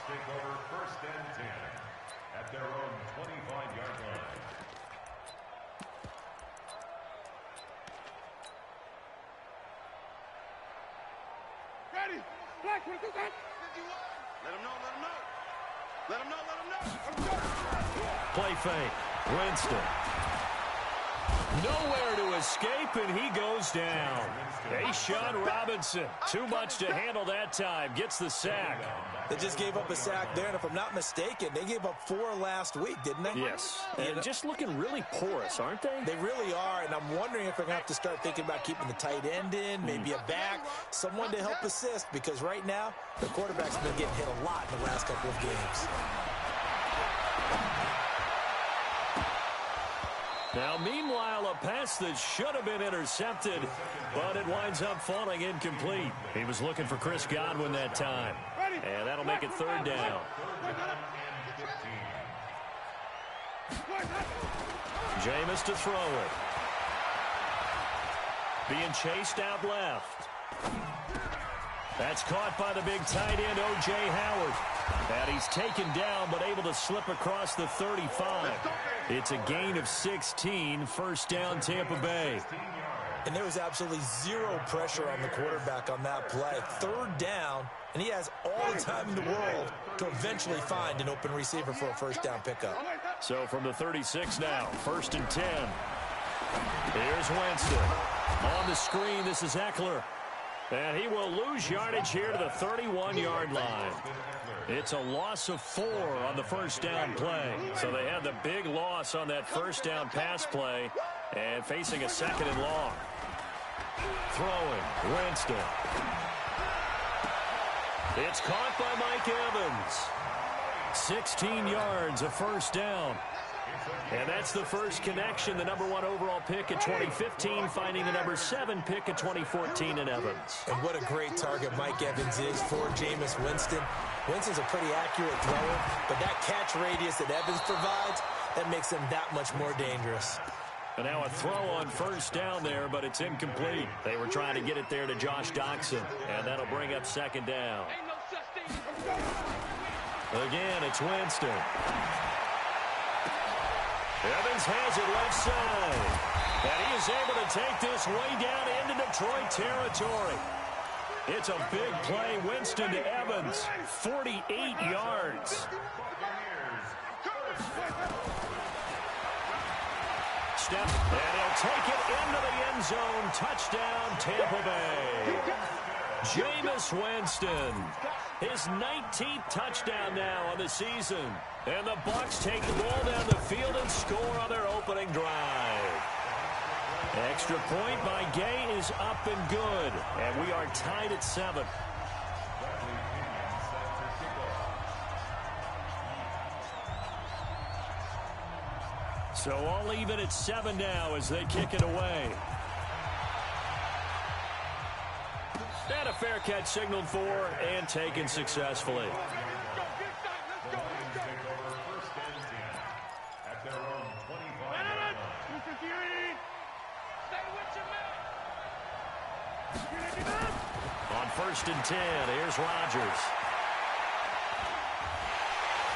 take over 1st and 10 at their own 25-yard line. Ready? Black, what is that? Let him know, let him know. Let him know, let him know. Play fake. Winston. Nowhere to escape, and he goes down. A'Shawn Robinson. Too much to handle that time. Gets the sack. They just gave up a sack there, and if I'm not mistaken, they gave up 4 last week, didn't they? Yes. And just looking really porous, aren't they? They really are, and I'm wondering if they're going to have to start thinking about keeping the tight end in, maybe a back, someone to help assist, because right now, the quarterback's been getting hit a lot in the last couple of games. Now, meanwhile, a pass that should have been intercepted, but it winds up falling incomplete. He was looking for Chris Godwin that time, and that'll make it 3rd down. Jameis to throw it. Being chased out left. That's caught by the big tight end, O.J. Howard. And he's taken down, but able to slip across the 35. It's a gain of 16, 1st down Tampa Bay. And there was absolutely zero pressure on the quarterback on that play. 3rd down, and he has all the time in the world to eventually find an open receiver for a 1st down pickup. So from the 36 now, 1st and 10. Here's Winston. On the screen, this is Eckler. And he will lose yardage here to the 31-yard line. It's a loss of 4 on the 1st down play. So they had the big loss on that 1st down pass play and facing a 2nd and long. Throwing, Winston. It's caught by Mike Evans. 16 yards, a 1st down. And that's the first connection, the number 1 overall pick in 2015, finding the number 7 pick in 2014 in Evans. And what a great target Mike Evans is for Jameis Winston. Winston's a pretty accurate thrower, but that catch radius that Evans provides, that makes him that much more dangerous. And now a throw on 1st down there, but it's incomplete. They were trying to get it there to Josh Doctson, and that'll bring up 2nd down. Again, it's Winston. Evans has it left side. And he is able to take this way down into Detroit territory. It's a big play. Winston to Evans. 48 yards. Step, and he'll take it into the end zone. Touchdown, Tampa Bay. Jameis Winston. His 19th touchdown now on the season. And the Bucs take the ball down the field and score on their opening drive. Extra point by Gay is up and good. And we are tied at 7. So all even at 7 now as they kick it away. And a fair catch signaled for and taken successfully. On 1st and 10, here's Rodgers.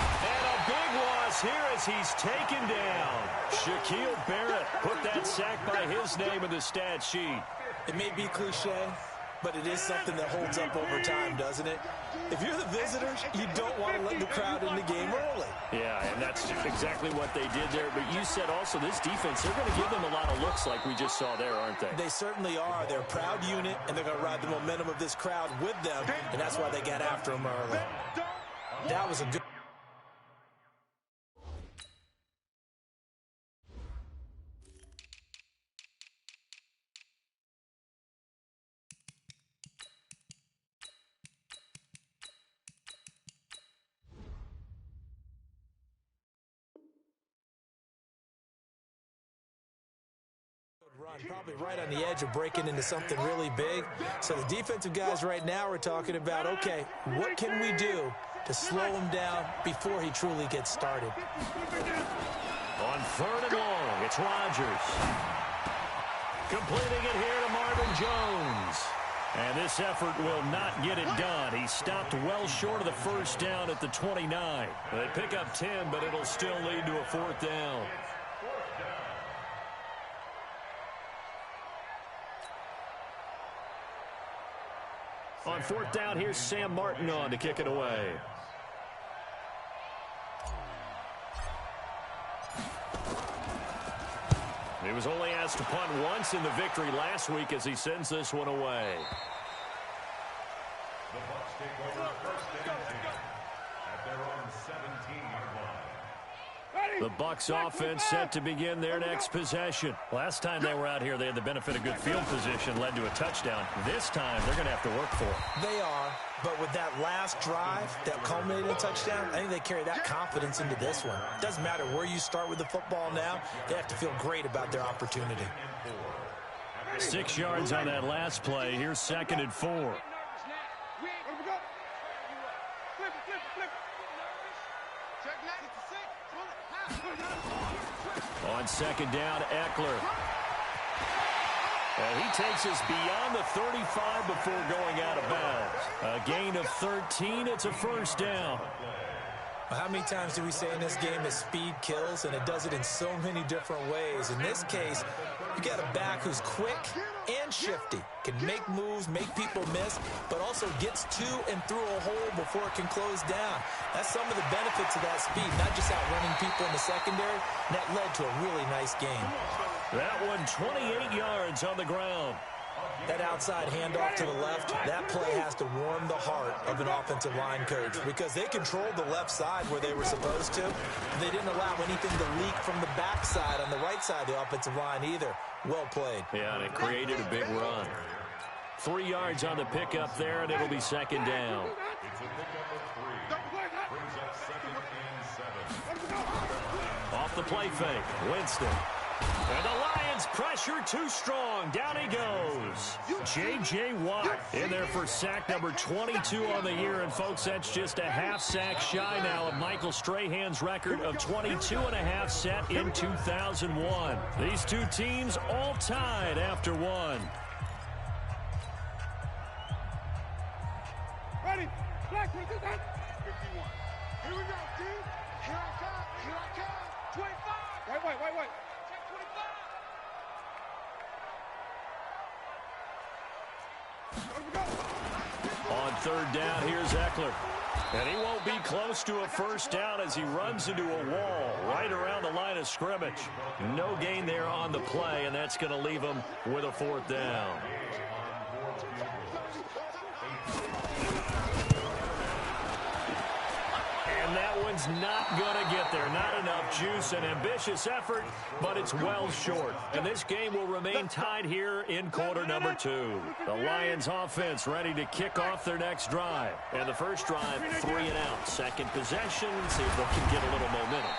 And a big loss here as he's taken down. Shaquille Barrett put that sack by his name in the stat sheet. It may be cliche, but it is something that holds up over time, doesn't it? If you're the visitors, you don't want to let the crowd in the game early. Yeah, and that's exactly what they did there. But you said also this defense, they're going to give them a lot of looks like we just saw there, aren't they? They certainly are. They're a proud unit, and they're going to ride the momentum of this crowd with them, and that's why they got after them early. That was a good... run, probably right on the edge of breaking into something really big. So the defensive guys right now are talking about, okay, what can we do to slow him down before he truly gets started? On 3rd and long, it's Rodgers. Completing it here to Marvin Jones. And this effort will not get it done. He stopped well short of the first down at the 29. They pick up 10, but it'll still lead to a fourth down. On fourth down, here's Sam Martin on to kick it away. He was only asked to punt once in the victory last week as he sends this one away. The Bucs take over first and 10 at their own 17-yard line. The Bucs offense set to begin their next possession. Last time they were out here, they had the benefit of good field position, led to a touchdown. This time, they're going to have to work for it. They are, but with that last drive that culminated in a touchdown, I think they carry that confidence into this one. It doesn't matter where you start with the football now. They have to feel great about their opportunity. 6 yards on that last play. Here's 2nd and 4. On 2nd down, Eckler. And he takes us beyond the 35 before going out of bounds. A gain of 13. It's a first down. Well, how many times do we say in this game that speed kills, and it does it in so many different ways? In this case, you got a back who's quick and shifty, can make moves, make people miss, but also gets to and through a hole before it can close down. That's some of the benefits of that speed, not just outrunning people in the secondary. And that led to a really nice game. That one 28 yards on the ground. That outside handoff to the left, that play has to warm the heart of an offensive line coach because they controlled the left side where they were supposed to. They didn't allow anything to leak from the backside on the right side of the offensive line either. Well played. Yeah, and it created a big run. 3 yards on the pickup there, and it'll be 2nd down. It's a pickup of 3. Brings up 2nd and 7. Off the play fake, Winston. And the Lions pressure too strong. Down he goes. J.J. Watt in there for sack number 22 on the year. And, folks, that's just a half sack shy now of Michael Strahan's record of 22.5 set in 2001. These two teams all tied after one. Ready? Black, 51. Here we go, team. Here I come. Here I come. 25. Wait. On 3rd down, here's Eckler. And he won't be close to a first down as he runs into a wall right around the line of scrimmage. No gain there on the play, and that's going to leave him with a 4th down. And that one's not going to get there. Not enough juice. An ambitious effort, but it's well short. And this game will remain tied here in quarter number 2. The Lions offense ready to kick off their next drive. And the first drive, 3 and out. Second possession, see if they can get a little momentum.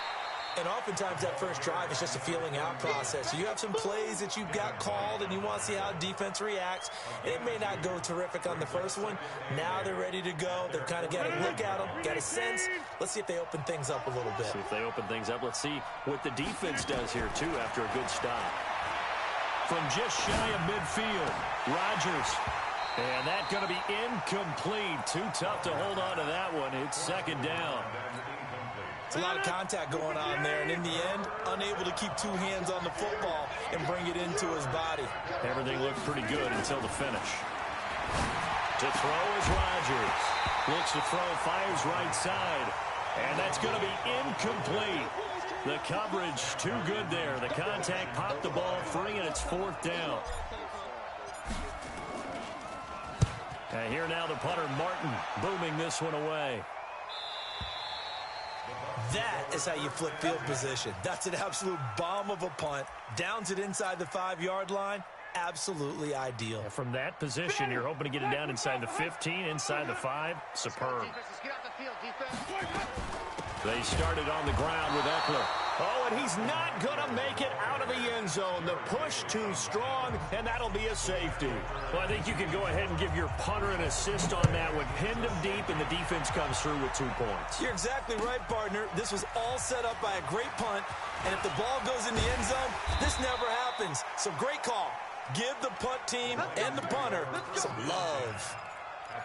And oftentimes that first drive is just a feeling out process. So you have some plays that you've got called and you want to see how defense reacts. It may not go terrific on the first one. Now they're ready to go. They've kind of got to look at them, got a sense. Let's see if they open things up a little bit. See if they open things up. Let's see what the defense does here, too, after a good stop. From just shy of midfield, Rodgers. And that's going to be incomplete. Too tough to hold on to that one. It's 2nd down. It's a lot of contact going on there, and in the end, unable to keep 2 hands on the football and bring it into his body. Everything looked pretty good until the finish. To throw is Rodgers. Looks to throw, fires right side. And that's going to be incomplete. The coverage too good there. The contact popped the ball free, and it's 4th down. And here now the punter, Martin, booming this one away. That is how you flip field position. That's an absolute bomb of a punt. Downs it inside the 5-yard line. Absolutely ideal. And from that position, you're hoping to get it down inside the 15, inside the 5. Superb. They started on the ground with Eckler. Oh, and he's not going to make it out of the end zone. The push too strong, and that'll be a safety. Well, I think you can go ahead and give your punter an assist on that one. Pinned him deep, and the defense comes through with 2 points. You're exactly right, partner. This was all set up by a great punt, and if the ball goes in the end zone, this never happens. So great call. Give the punt team and the punter some love.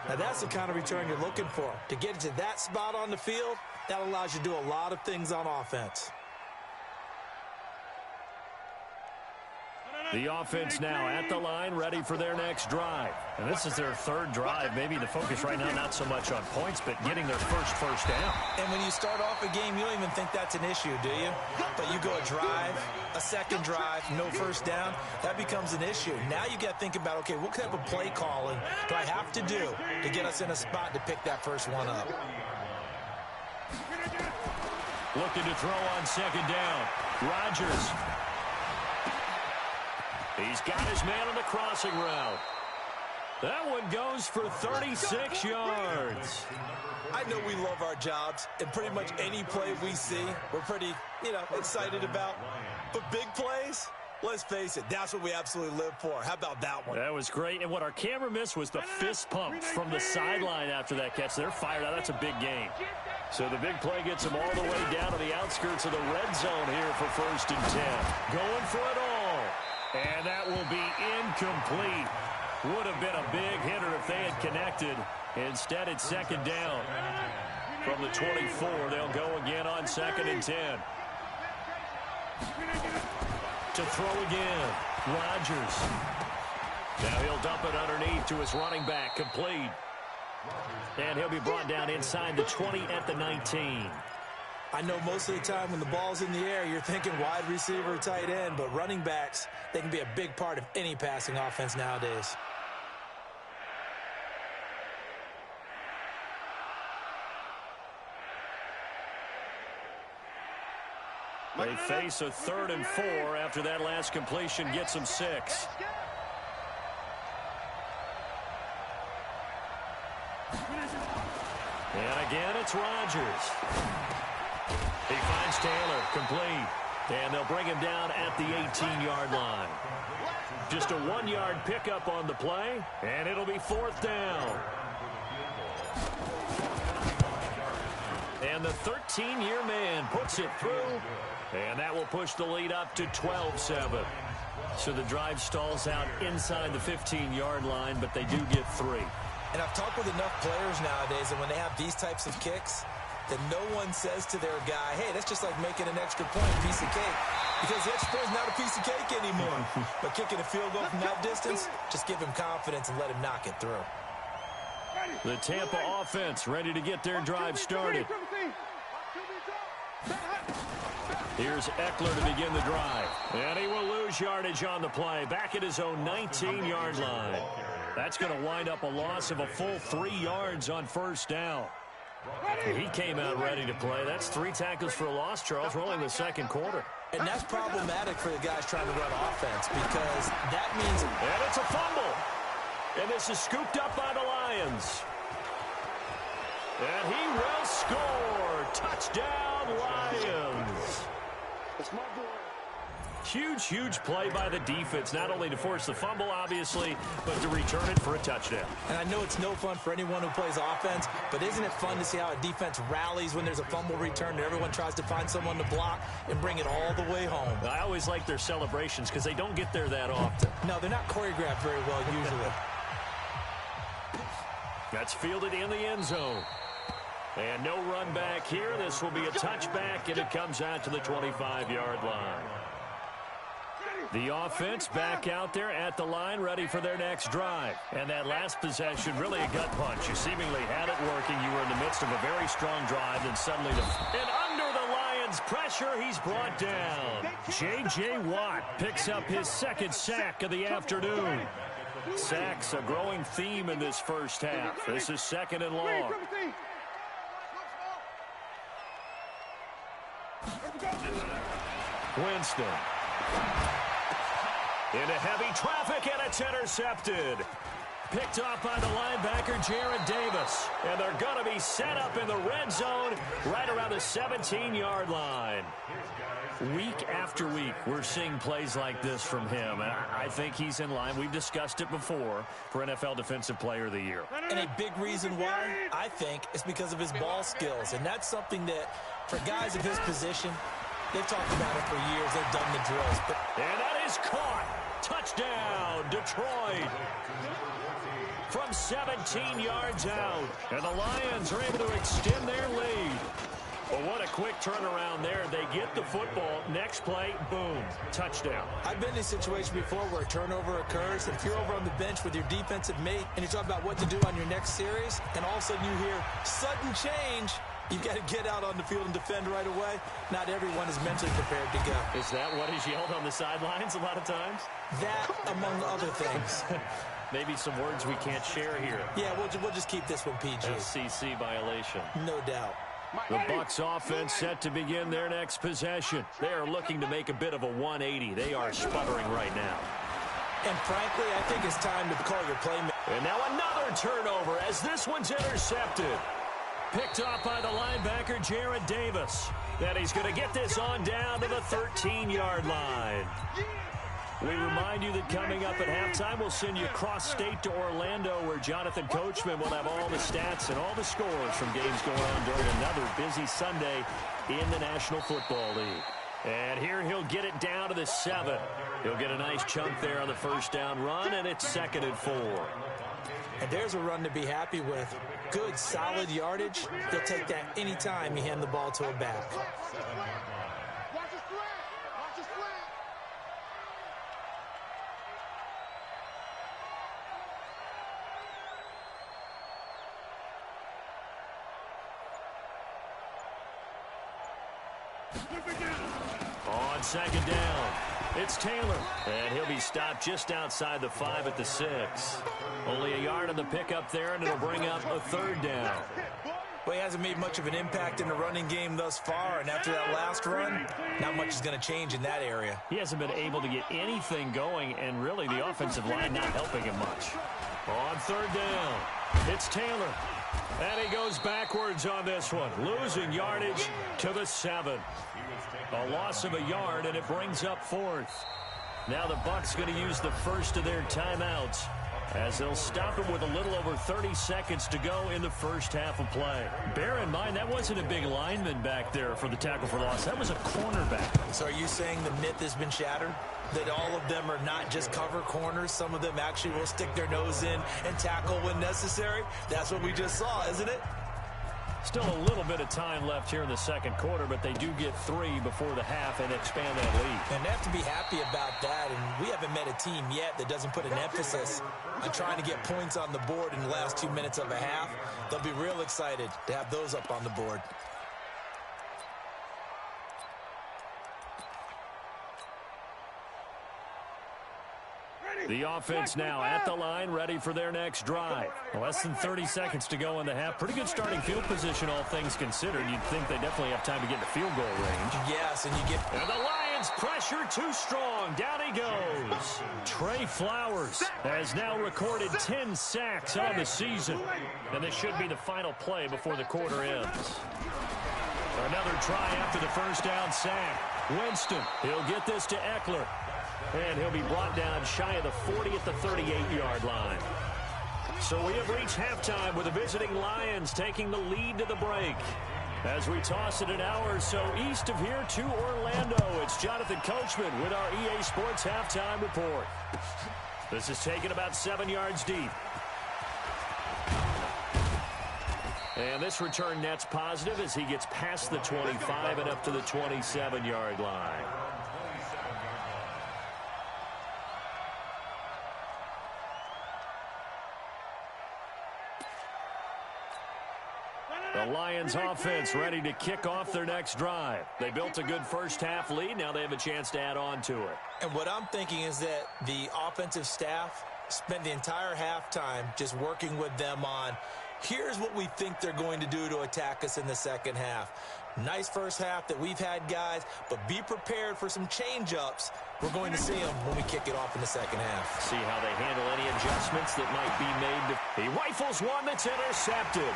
Now, that's the kind of return you're looking for. To get to that spot on the field, that allows you to do a lot of things on offense. The offense now at the line, ready for their next drive. And this is their third drive. Maybe the focus right now not so much on points, but getting their first down. And when you start off a game, you don't even think that's an issue, do you? But you go a drive, a second drive, no first down, that becomes an issue. Now you got to think about, okay, what type of play calling do I have to do to get us in a spot to pick that first one up? Looking to throw on second down. Rodgers. He's got his man on the crossing route. That one goes for 36 yards. I know we love our jobs, and pretty much any play we see, we're pretty, excited about. But big plays, let's face it, that's what we absolutely live for. How about that one? That was great, and what our camera missed was the fist pump from the sideline after that catch. They're fired out. That's a big game. So the big play gets them all the way down to the outskirts of the red zone here for 1st and 10. Going for it all. And that will be incomplete. Would have been a big hitter if they had connected. Instead, it's second down. From the 24, they'll go again on 2nd and 10. To throw again, Rodgers. Now he'll dump it underneath to his running back, complete. And he'll be brought down inside the 20 at the 19. I know most of the time when the ball's in the air, you're thinking wide receiver, tight end, but running backs, they can be a big part of any passing offense nowadays. They face a 3rd and 4 after that last completion gets them 6. And again, it's Rodgers. He finds Taylor, complete. And they'll bring him down at the 18-yard line. Just a 1-yard pickup on the play, and it'll be 4th down. And the 13-year man puts it through, and that will push the lead up to 12-7. So the drive stalls out inside the 15-yard line, but they do get 3. And I've talked with enough players nowadays, and when they have these types of kicks, that no one says to their guy, hey, that's just like making an extra point, piece of cake. Because the extra point is not a piece of cake anymore. But kicking a field goal from that distance, just give him confidence and let him knock it through. The Tampa offense ready to get their drive started. Here's Eckler to begin the drive. And he will lose yardage on the play. Back at his own 19-yard line. That's going to wind up a loss of a full 3 yards on 1st down. He came out ready to play. That's 3 tackles for a loss, Charles. We're only in the 2nd quarter. And that's problematic for the guys trying to run offense because that means... And it's a fumble. And this is scooped up by the Lions. And he will score. Touchdown, Lions. It's my boy. Huge play by the defense, not only to force the fumble, obviously, but to return it for a touchdown. And I know it's no fun for anyone who plays offense, but isn't it fun to see how a defense rallies when there's a fumble return and everyone tries to find someone to block and bring it all the way home? I always like their celebrations because they don't get there that often. No, they're not choreographed very well usually. That's fielded in the end zone. And no run back here. This will be a touchback, and it comes out to the 25-yard line. The offense back out there at the line, ready for their next drive. And that last possession, really a gut punch. You seemingly had it working. You were in the midst of a very strong drive, and suddenly and under the Lions' pressure, he's brought down. J.J. Watt picks up his 2nd sack of the afternoon. Sacks, a growing theme in this first half. This is 2nd and long. Winston. Into heavy traffic, and it's intercepted. Picked off by the linebacker, Jarrad Davis. And they're going to be set up in the red zone right around the 17-yard line. Week after week, we're seeing plays like this from him. And I think he's in line. We've discussed it before for NFL Defensive Player of the Year. And a big reason why, I think, is because of his ball skills. And that's something that, for guys of his position, they've talked about it for years. They've done the drills. And that is caught. Touchdown, Detroit. From 17 yards out. And the Lions are able to extend their lead. Well, what a quick turnaround there. They get the football. Next play, boom, touchdown. I've been in a situation before where a turnover occurs, and if you're over on the bench with your defensive mate and you're talking about what to do on your next series, and all of a sudden you hear sudden change, you've got to get out on the field and defend right away. Not everyone is mentally prepared to go. Is that what is yelled on the sidelines a lot of times? That, among other things. Maybe some words we can't share here. Yeah, we'll just keep this one PG. FCC violation. No doubt. The Bucs offense set to begin their next possession. They are looking to make a bit of a 180. They are sputtering right now. And frankly, I think it's time to call your playmaker. And now another turnover as this one's intercepted. Picked off by the linebacker, Jarrad Davis. That he's going to get this on down to the 13-yard line. We remind you that coming up at halftime, we'll send you cross-state to Orlando, where Jonathan Coachman will have all the stats and all the scores from games going on during another busy Sunday in the National Football League. And here he'll get it down to the 7. He'll get a nice chunk there on the first down run, and it's 2nd and 4. And there's a run to be happy with. Good, solid yardage. He'll take that any time you hand the ball to a back. On 2nd down, it's Taylor, and he'll be stopped just outside the 5 at the 6. Only a yard on the pickup there, and it'll bring up a 3rd down. Well, he hasn't made much of an impact in the running game thus far, and after that last run, not much is going to change in that area. He hasn't been able to get anything going, and really the offensive line not helping him much. On 3rd down, it's Taylor, and he goes backwards on this one, losing yardage to the 7. A loss of a yard, and it brings up 4th. Now the Bucs going to use the first of their timeouts as they'll stop him with a little over 30 seconds to go in the first half of play. Bear in mind, that wasn't a big lineman back there for the tackle for loss. That was a cornerback. So are you saying the myth has been shattered? That all of them are not just cover corners? Some of them actually will stick their nose in and tackle when necessary? That's what we just saw, isn't it? Still a little bit of time left here in the second quarter, but they do get 3 before the half and expand that lead. And they have to be happy about that, and we haven't met a team yet that doesn't put an emphasis on trying to get points on the board in the last 2 minutes of a half. They'll be real excited to have those up on the board. The offense now at the line, ready for their next drive. Less than 30 seconds to go in the half. Pretty good starting field position, all things considered. You'd think they definitely have time to get to field goal range. Yes, and you get... And the Lions pressure too strong. Down he goes. Trey Flowers has now recorded 10 sacks on the season. And this should be the final play before the quarter ends. Another try after the first down sack. Winston, he'll get this to Eckler. And he'll be brought down shy of the 40 at the 38-yard line. So we have reached halftime with the visiting Lions taking the lead to the break. As we toss it an hour or so east of here to Orlando, it's Jonathan Coachman with our EA Sports Halftime Report. This is taken about 7 yards deep. And this return net's positive as he gets past the 25 and up to the 27-yard line. The Lions offense ready to kick off their next drive. They built a good first half lead. Now they have a chance to add on to it. And what I'm thinking is that the offensive staff spent the entire halftime just working with them on, here's what we think they're going to do to attack us in the second half. Nice first half that we've had, guys, but be prepared for some change-ups. We're going to see them when we kick it off in the second half. See how they handle any adjustments that might be made. He rifles one that's intercepted.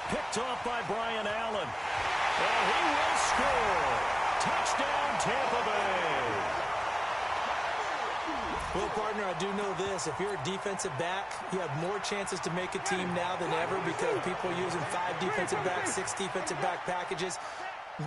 Picked off by Brian Allen. And he will score. Touchdown, Tampa Bay. Well, partner, I do know this. If you're a defensive back, you have more chances to make a team now than ever because people are using 5 defensive backs, 6 defensive back packages.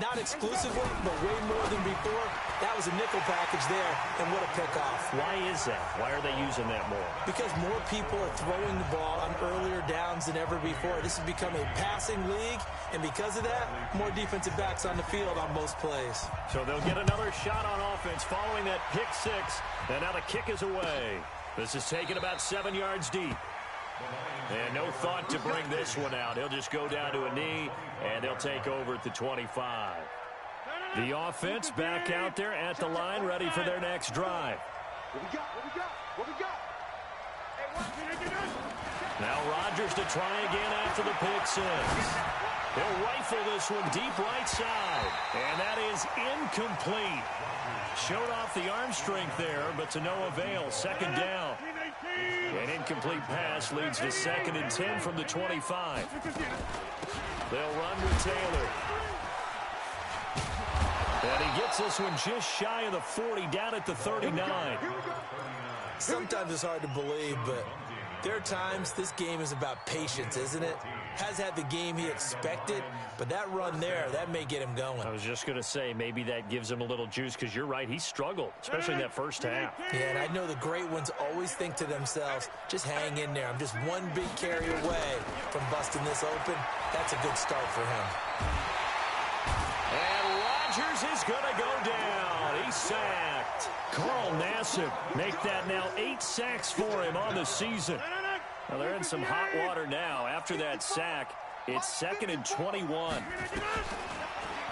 Not exclusively, but way more than before. That was a nickel package there, and what a pickoff. Why is that? Why are they using that more? Because more people are throwing the ball on earlier downs than ever before. This has become a passing league, and because of that, more defensive backs on the field on most plays. So they'll get another shot on offense following that pick six, and now the kick is away. This is taken about 7 yards deep. And no thought to bring this one out. He'll just go down to a knee, and they'll take over at the 25. The offense back out there at the line, ready for their next drive. What we got? What we got? What we got? Now Rodgers to try again after the pick six. He'll rifle this one deep right side. And that is incomplete. Showed off the arm strength there, but to no avail. Second down. An incomplete pass leads to 2nd and 10 from the 25. They'll run with Taylor. And he gets this one just shy of the 40, down at the 39. Sometimes it's hard to believe, but there are times this game is about patience, isn't it? Has had the game he expected, but that run there, that may get him going. I was just going to say, maybe that gives him a little juice, because you're right, he struggled, especially in that first half. Yeah, and I know the great ones always think to themselves, just hang in there. I'm just one big carry away from busting this open. That's a good start for him. And Rodgers is going to go down. He's sacked. Carl Nassib make that now 8 sacks for him on the season. Well, they're in some hot water now. After that sack, it's 2nd and 21.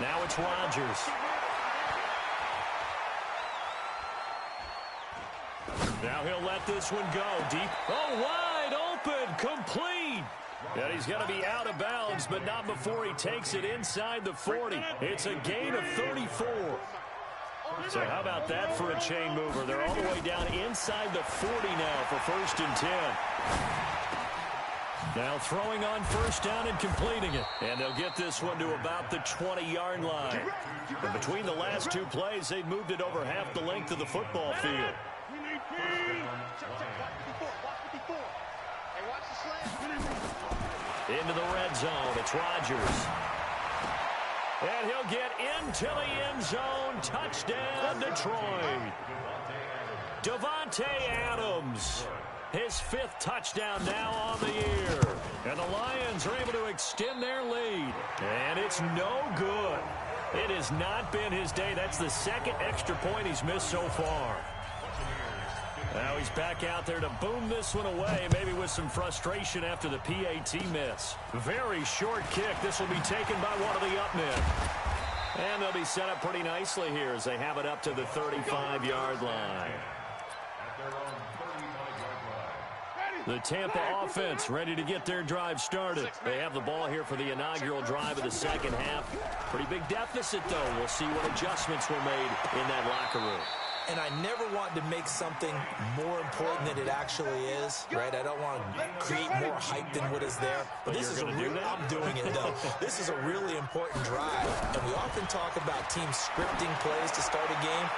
Now it's Rodgers. Now he'll let this one go deep. Oh, wide open, complete. And he's going to be out of bounds, but not before he takes it inside the 40. It's a gain of 34. So how about that for a chain mover? They're all the way down inside the 40 now for 1st and 10. Now throwing on 1st down and completing it. And they'll get this one to about the 20-yard line. And between the last 2 plays, they've moved it over half the length of the football field. Into the red zone. It's Rodgers. And he'll get into the end zone. Touchdown, Detroit. Davante Adams. His 5th touchdown now on the year. And the Lions are able to extend their lead. And it's no good. It has not been his day. That's the 2nd extra point he's missed so far. Now he's back out there to boom this one away, maybe with some frustration after the PAT miss. Very short kick. This will be taken by one of the up men. And they'll be set up pretty nicely here as they have it up to the 35-yard line. The Tampa offense ready to get their drive started. They have the ball here for the inaugural drive of the second half. Pretty big deficit, though. We'll see what adjustments were made in that locker room. And I never want to make something more important than it actually is, right? I don't want to create more hype than what is there. But this is I'm doing it, though. This is a really important drive. And we often talk about teams scripting plays to start a game.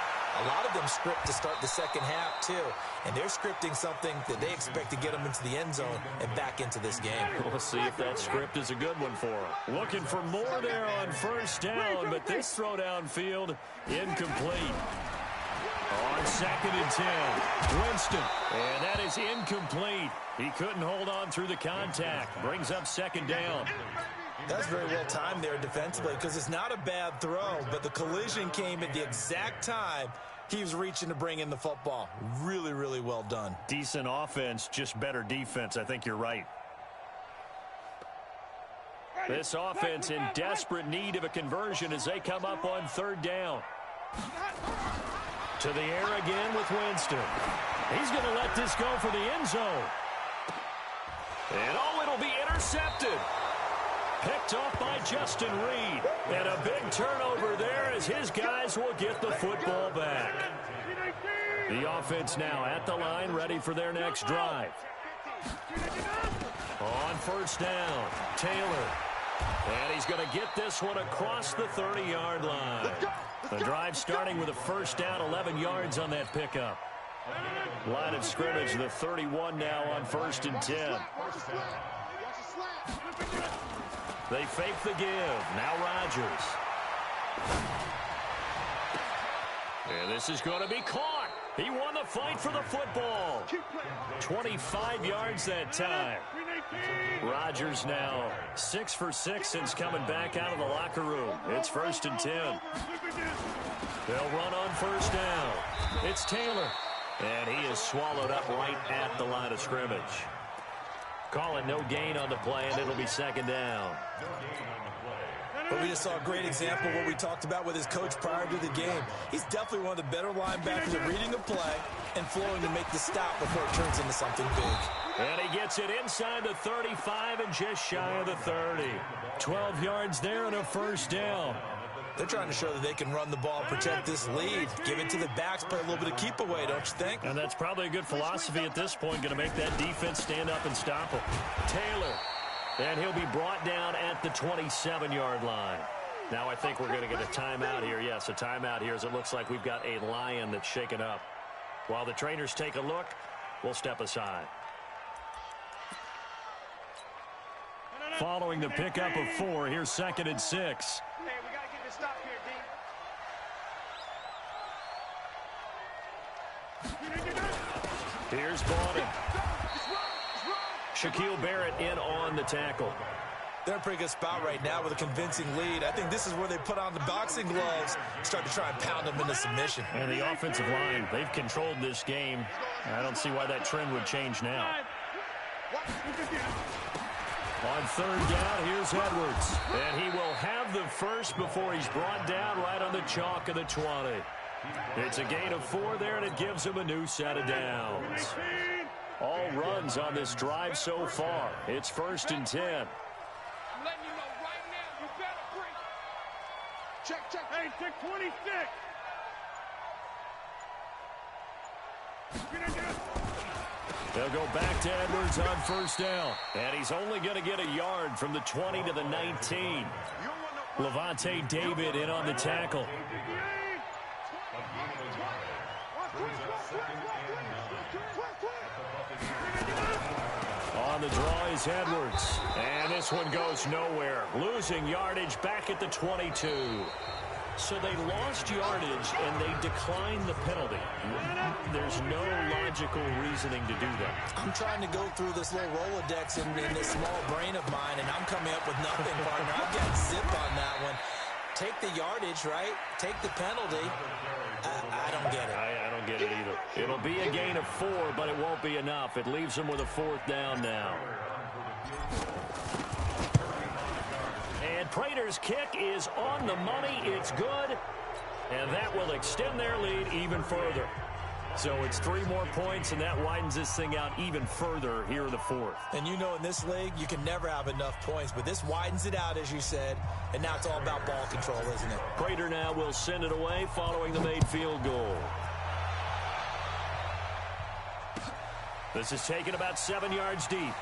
A lot of them script to start the second half, too. And they're scripting something that they expect to get them into the end zone and back into this game. We'll see if that script is a good one for them. Looking for more there on 1st down, but this throw downfield incomplete. On 2nd and 10, Winston. And that is incomplete. He couldn't hold on through the contact. Brings up 2nd down. That's very well timed there defensively because it's not a bad throw, but the collision came at the exact time he was reaching to bring in the football. Really, really well done. Decent offense, just better defense. I think you're right. This offense in desperate need of a conversion as they come up on 3rd down. To the air again with Winston. He's going to let this go for the end zone. And oh, it'll be intercepted. Picked off by Justin Reed. And a big turnover there as his guys will get the football back. The offense now at the line, ready for their next drive. On 1st down, Taylor. And he's going to get this one across the 30-yard line. The drive starting with a 1st down, 11 yards on that pickup. Line of scrimmage, the 31 now on 1st and 10. They fake the give. Now Rodgers. This is going to be caught. He won the fight for the football. 25 yards that time. Rodgers now 6 for 6 since coming back out of the locker room. It's 1st and 10. They'll run on 1st down. It's Taylor. And he is swallowed up right at the line of scrimmage. Call it no gain on the play, and it'll be 2nd down. But we just saw a great example of what we talked about with his coach prior to the game. He's definitely one of the better linebackers at reading a play and flowing to make the stop before it turns into something big. And he gets it inside the 35 and just shy of the 30. 12 yards there and a 1st down. They're trying to show that they can run the ball, protect this lead, give it to the backs, play a little bit of keep away, don't you think? And that's probably a good philosophy at this point, going to make that defense stand up and stop him. Taylor. And he'll be brought down at the 27-yard line. Now I think we're going to get a timeout here. Yes, a timeout here as it looks like we've got a lion that's shaken up. While the trainers take a look, we'll step aside. Following the pickup of 4, here's 2nd and 6. Hey, we got to get this stop here, D. Here's Bowden. Shaquille Barrett in on the tackle. They're in a pretty good spot right now with a convincing lead. I think this is where they put on the boxing gloves, start to try and pound them into submission. And the offensive line, they've controlled this game. I don't see why that trend would change now. On 3rd down, here's Edwards. And he will have the first before he's brought down right on the chalk of the 20. It's a gain of 4 there, and it gives him a new set of downs. All runs on this drive so far. It's 1st and 10. I'm letting you know right now, you better break. Check. Hey, 626. They'll go back to Edwards on 1st down. And he's only going to get a yard from the 20 to the 19. Levante David in on the tackle. On the draw is Edwards. And this one goes nowhere. Losing yardage back at the 22. So they lost yardage and they declined the penalty. There's no logical reasoning to do that. I'm trying to go through this little Rolodex in this small brain of mine, and I'm coming up with nothing, partner. I've got zip on that one. Take the yardage, right? Take the penalty. I don't get it. I don't get it either. It'll be a gain of 4, but it won't be enough. It leaves them with a 4th down now. And Prater's kick is on the money. It's good. And that will extend their lead even further. So it's 3 more points, and that widens this thing out even further here in the 4th. And you know in this league, you can never have enough points, but this widens it out, as you said, and now it's all about ball control, isn't it? Prater now will send it away following the made field goal. This is taken about 7 yards deep.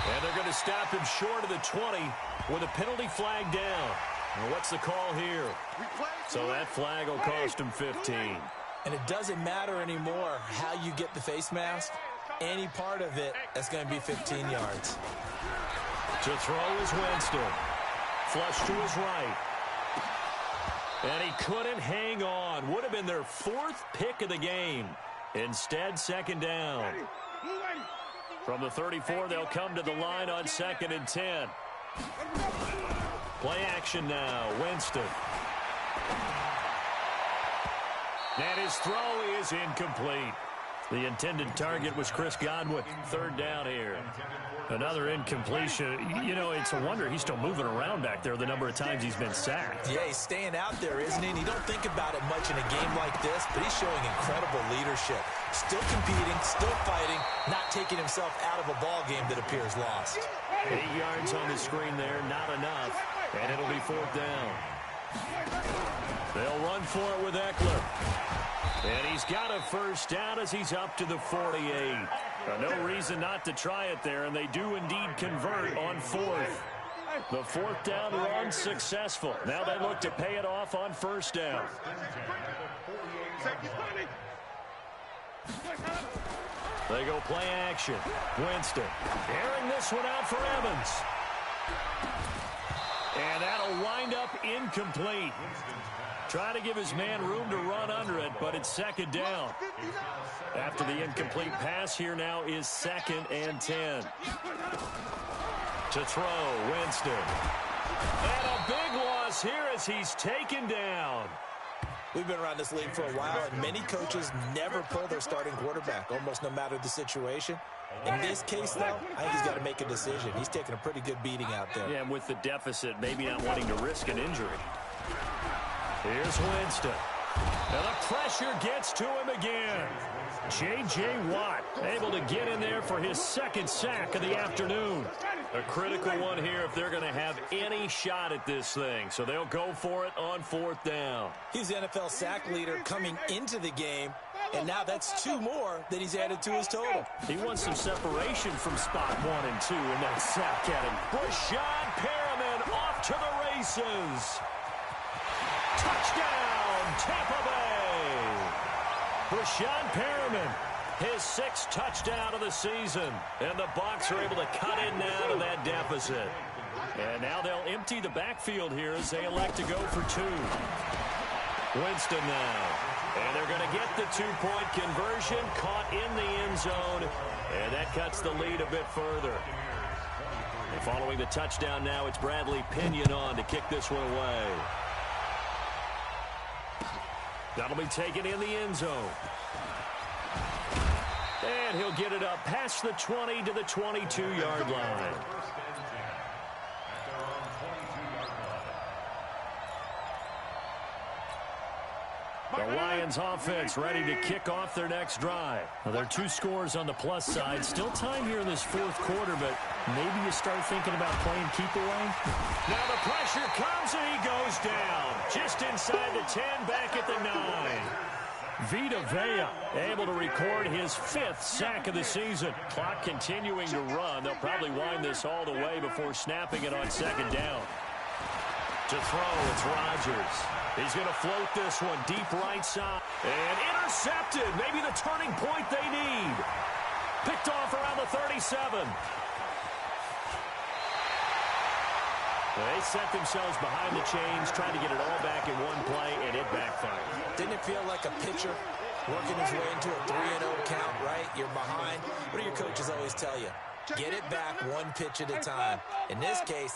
And they're going to stop him short of the 20 with a penalty flag down. And what's the call here? So that flag will cost him 15. And it doesn't matter anymore how you get the face mask. Any part of it, that's going to be 15 yards. To throw is Winston. Flush to his right. And he couldn't hang on. Would have been their 4th pick of the game. Instead, 2nd down. From the 34, they'll come to the line on 2nd and 10. Play action now. Winston. And his throw is incomplete. The intended target was Chris Godwin. 3rd down here. Another incompletion. You know, it's a wonder he's still moving around back there the number of times he's been sacked. Yeah, he's staying out there, isn't he? And you don't think about it much in a game like this, but he's showing incredible leadership. Still competing, still fighting, not taking himself out of a ball game that appears lost. 8 yards on the screen there, not enough. And it'll be 4th down. They'll run for it with Eckler. And he's got a 1st down as he's up to the 48. No reason not to try it there, and they do indeed convert on 4th. The 4th down run successful. Now they look to pay it off on 1st down. They go play action. Winston airing this one out for Evans. And that'll wind up incomplete. Try to give his man room to run under it, but it's second down. After the incomplete pass, here now is 2nd and 10. To throw, Winston. And a big loss here as he's taken down. We've been around this league for a while, and many coaches never pull their starting quarterback, almost no matter the situation. In this case, though, I think he's got to make a decision. He's taking a pretty good beating out there. Yeah, and with the deficit, maybe not wanting to risk an injury. Here's Winston. And the pressure gets to him again. J.J. Watt able to get in there for his 2nd sack of the afternoon. A critical one here if they're going to have any shot at this thing. So they'll go for it on 4th down. He's the NFL sack leader coming into the game, and now that's 2 more that he's added to his total. He wants some separation from spot 1 and 2 in that sack at him. Breshad Perriman off to the races. Touchdown, Tampa Bay. Breshad Perriman, his 6th touchdown of the season. And the Bucs are able to cut in now to that deficit. And now they'll empty the backfield here as they elect to go for 2. Winston now. And they're going to get the 2-point conversion, caught in the end zone. And that cuts the lead a bit further. And following the touchdown now, it's Bradley Pinion on to kick this one away. That'll be taken in the end zone. And he'll get it up past the 20 to the 22-yard line. The Lions offense ready to kick off their next drive. Well, there are 2 scores on the plus side. Still time here in this 4th quarter, but maybe you start thinking about playing keep away. Now the pressure comes and he goes down. Just inside the 10, back at the 9. Vita Vea able to record his 5th sack of the season. Clock continuing to run. They'll probably wind this all the way before snapping it on 2nd down. To throw, it's Rodgers. He's going to float this one deep right side. And intercepted. Maybe the turning point they need. Picked off around the 37. They set themselves behind the chains, trying to get it all back in one play, and it backfired. Didn't it feel like a pitcher working his way into a 3-0 count, right? You're behind. What do your coaches always tell you? Get it back 1 pitch at a time. In this case,